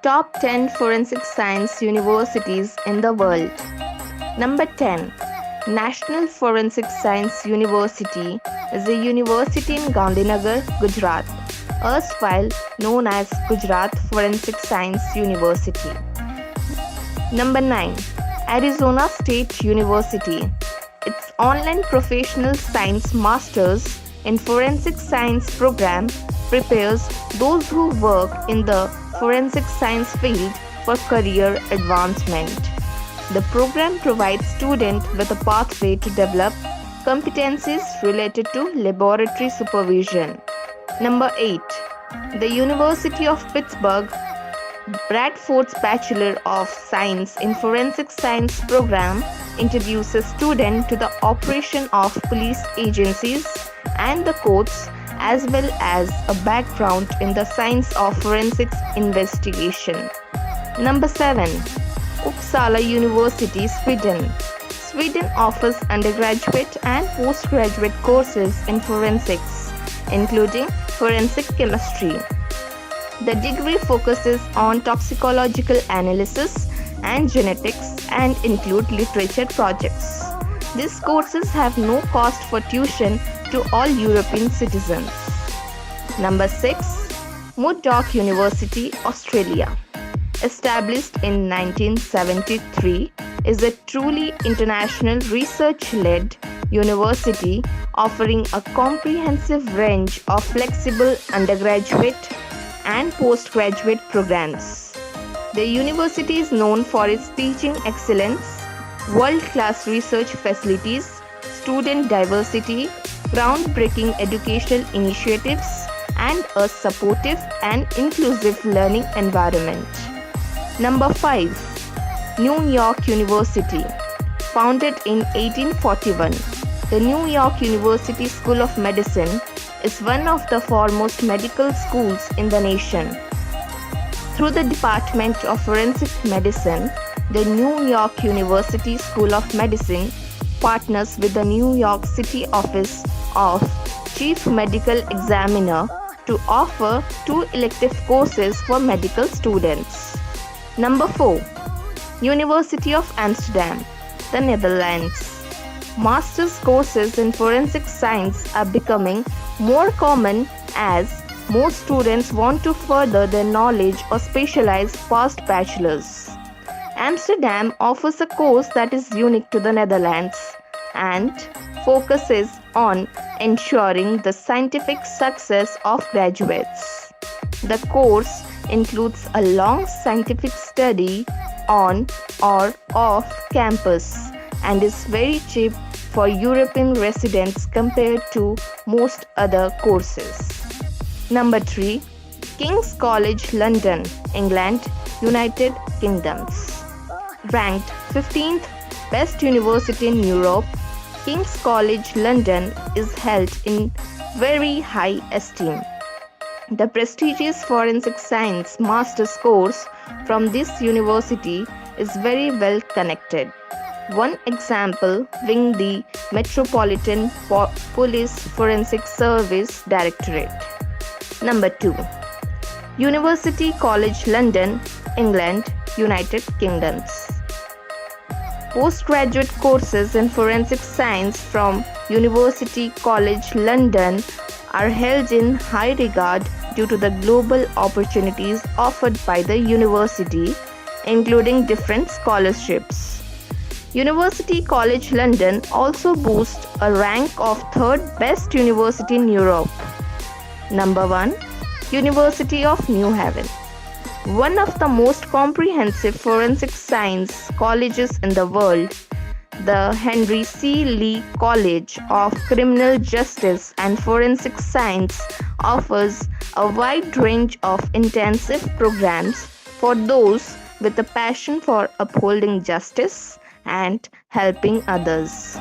Top 10 Forensic Science Universities in the world. Number 10. National Forensic Science University is a university in Gandhinagar, Gujarat, erstwhile known as Gujarat Forensic Science University. Number 9. Arizona State University. Its online professional science masters in forensic science program prepares those who work in the forensic science field for career advancement. The program provides students with a pathway to develop competencies related to laboratory supervision. Number 8. The University of Pittsburgh Bradford's Bachelor of Science in Forensic Science program introduces students to the operation of police agencies and the courts, as well as a background in the science of forensics investigation. Number 7. Uppsala University, Sweden. Sweden offers undergraduate and postgraduate courses in forensics, including forensic chemistry. The degree focuses on toxicological analysis and genetics and include literature projects. These courses have no cost for tuition to all European citizens. Number 6. Murdoch University, Australia. Established in 1973, is a truly international research-led university offering a comprehensive range of flexible undergraduate and postgraduate programs. The university is known for its teaching excellence, world-class research facilities, student diversity, groundbreaking educational initiatives, and a supportive and inclusive learning environment. Number 5. New York University. Founded in 1841, the New York University School of Medicine is one of the foremost medical schools in the nation. Through the Department of Forensic Medicine, the New York University School of Medicine partners with the New York City Office of Chief Medical Examiner to offer 2 elective courses for medical students. Number 4. University of Amsterdam, the Netherlands. Master's courses in forensic science are becoming more common as more students want to further their knowledge or specialize past bachelors. Amsterdam offers a course that is unique to the Netherlands and focuses on ensuring the scientific success of graduates. The course includes a long scientific study on or off campus and is very cheap for European residents compared to most other courses. Number 3. King's College London, England, United Kingdoms. Ranked 15th best university in Europe, King's College London is held in very high esteem. The prestigious forensic science master's course from this university is very well connected. One example being the Metropolitan Police Forensic Service Directorate. Number 2. University College London, England, United Kingdoms. Postgraduate courses in forensic science from University College London are held in high regard due to the global opportunities offered by the university, including different scholarships. University College London also boasts a rank of 3rd best university in Europe. Number 1. University of New Haven. One of the most comprehensive forensic science colleges in the world, the Henry C. Lee College of Criminal Justice and Forensic Science offers a wide range of intensive programs for those with a passion for upholding justice and helping others.